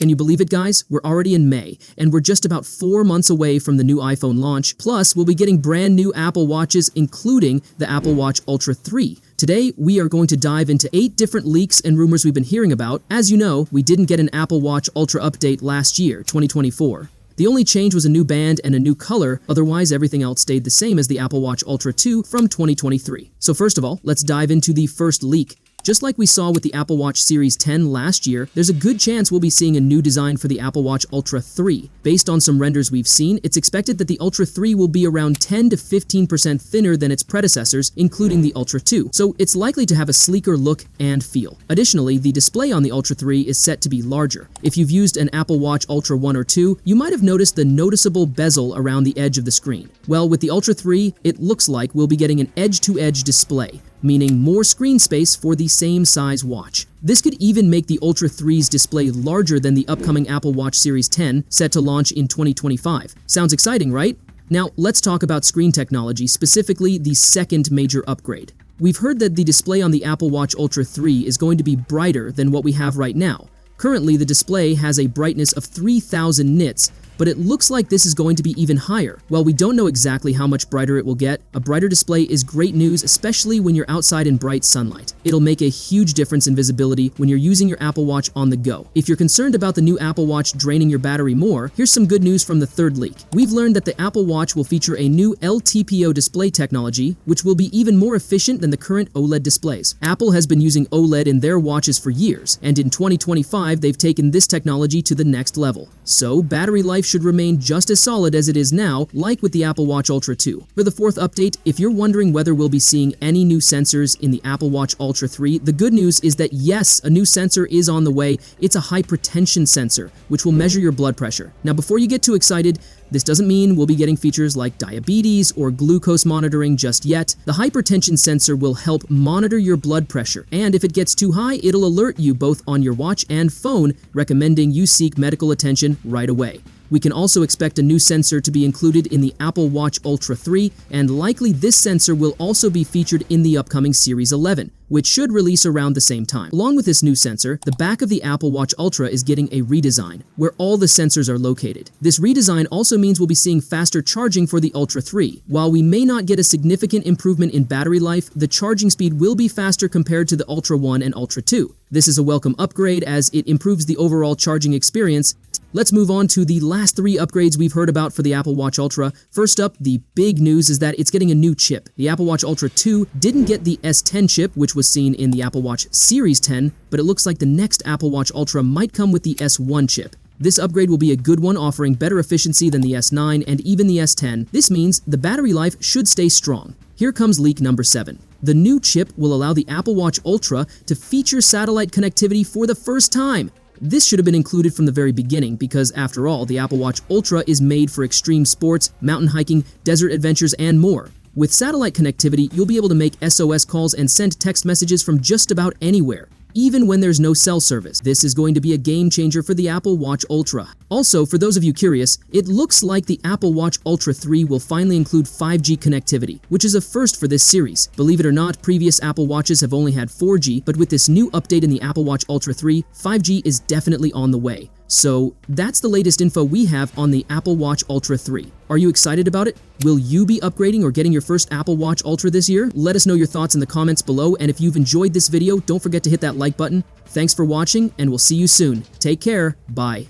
Can you believe it, guys? We're already in May, and we're just about 4 months away from the new iPhone launch. Plus, we'll be getting brand new Apple Watches, including the Apple Watch Ultra 3. Today, we are going to dive into 8 different leaks and rumors we've been hearing about. As you know, we didn't get an Apple Watch Ultra update last year, 2024. The only change was a new band and a new color, otherwise everything else stayed the same as the Apple Watch Ultra 2 from 2023. So first of all, let's dive into the first leak. Just like we saw with the Apple Watch Series 10 last year, there's a good chance we'll be seeing a new design for the Apple Watch Ultra 3. Based on some renders we've seen, it's expected that the Ultra 3 will be around 10 to 15% thinner than its predecessors, including the Ultra 2, so it's likely to have a sleeker look and feel. Additionally, the display on the Ultra 3 is set to be larger. If you've used an Apple Watch Ultra 1 or 2, you might have noticed the noticeable bezel around the edge of the screen. Well, with the Ultra 3, it looks like we'll be getting an edge-to-edge display, meaning more screen space for the same size watch. This could even make the Ultra 3's display larger than the upcoming Apple Watch Series 10, set to launch in 2025. Sounds exciting, right? Now, let's talk about screen technology, specifically the second major upgrade. We've heard that the display on the Apple Watch Ultra 3 is going to be brighter than what we have right now. Currently, the display has a brightness of 3000 nits, but it looks like this is going to be even higher. While we don't know exactly how much brighter it will get, a brighter display is great news, especially when you're outside in bright sunlight. It'll make a huge difference in visibility when you're using your Apple Watch on the go. If you're concerned about the new Apple Watch draining your battery more, here's some good news from the third leak. We've learned that the Apple Watch will feature a new LTPO display technology, which will be even more efficient than the current OLED displays. Apple has been using OLED in their watches for years, and in 2025, they've taken this technology to the next level. So, battery life should remain just as solid as it is now, like with the Apple Watch Ultra 2. For the fourth update, if you're wondering whether we'll be seeing any new sensors in the Apple Watch Ultra 3, the good news is that yes, a new sensor is on the way. It's a hypertension sensor, which will measure your blood pressure. Now, before you get too excited, this doesn't mean we'll be getting features like diabetes or glucose monitoring just yet. The hypertension sensor will help monitor your blood pressure, and if it gets too high, it'll alert you both on your watch and phone, recommending you seek medical attention right away. We can also expect a new sensor to be included in the Apple Watch Ultra 3, and likely this sensor will also be featured in the upcoming Series 11, which should release around the same time. Along with this new sensor, the back of the Apple Watch Ultra is getting a redesign, where all the sensors are located. This redesign also means we'll be seeing faster charging for the Ultra 3. While we may not get a significant improvement in battery life, the charging speed will be faster compared to the Ultra 1 and Ultra 2. This is a welcome upgrade as it improves the overall charging experience. Let's move on to the last 3 upgrades we've heard about for the Apple Watch Ultra. First up, the big news is that it's getting a new chip. The Apple Watch Ultra 2 didn't get the S10 chip, which was seen in the Apple Watch Series 10, but it looks like the next Apple Watch Ultra might come with the S1 chip. This upgrade will be a good one, offering better efficiency than the S9 and even the S10. This means the battery life should stay strong. Here comes leak number 7. The new chip will allow the Apple Watch Ultra to feature satellite connectivity for the first time. This should have been included from the very beginning because, after all, the Apple Watch Ultra is made for extreme sports, mountain hiking, desert adventures, and more. With satellite connectivity, you'll be able to make SOS calls and send text messages from just about anywhere, even when there's no cell service. This is going to be a game changer for the Apple Watch Ultra. Also, for those of you curious, it looks like the Apple Watch Ultra 3 will finally include 5G connectivity, which is a first for this series. Believe it or not, previous Apple Watches have only had 4G, but with this new update in the Apple Watch Ultra 3, 5G is definitely on the way. So that's the latest info we have on the Apple Watch Ultra 3. Are you excited about it? Will you be upgrading or getting your first Apple Watch Ultra this year? Let us know your thoughts in the comments below, and if you've enjoyed this video, don't forget to hit that like button. Thanks for watching, and we'll see you soon. Take care. Bye.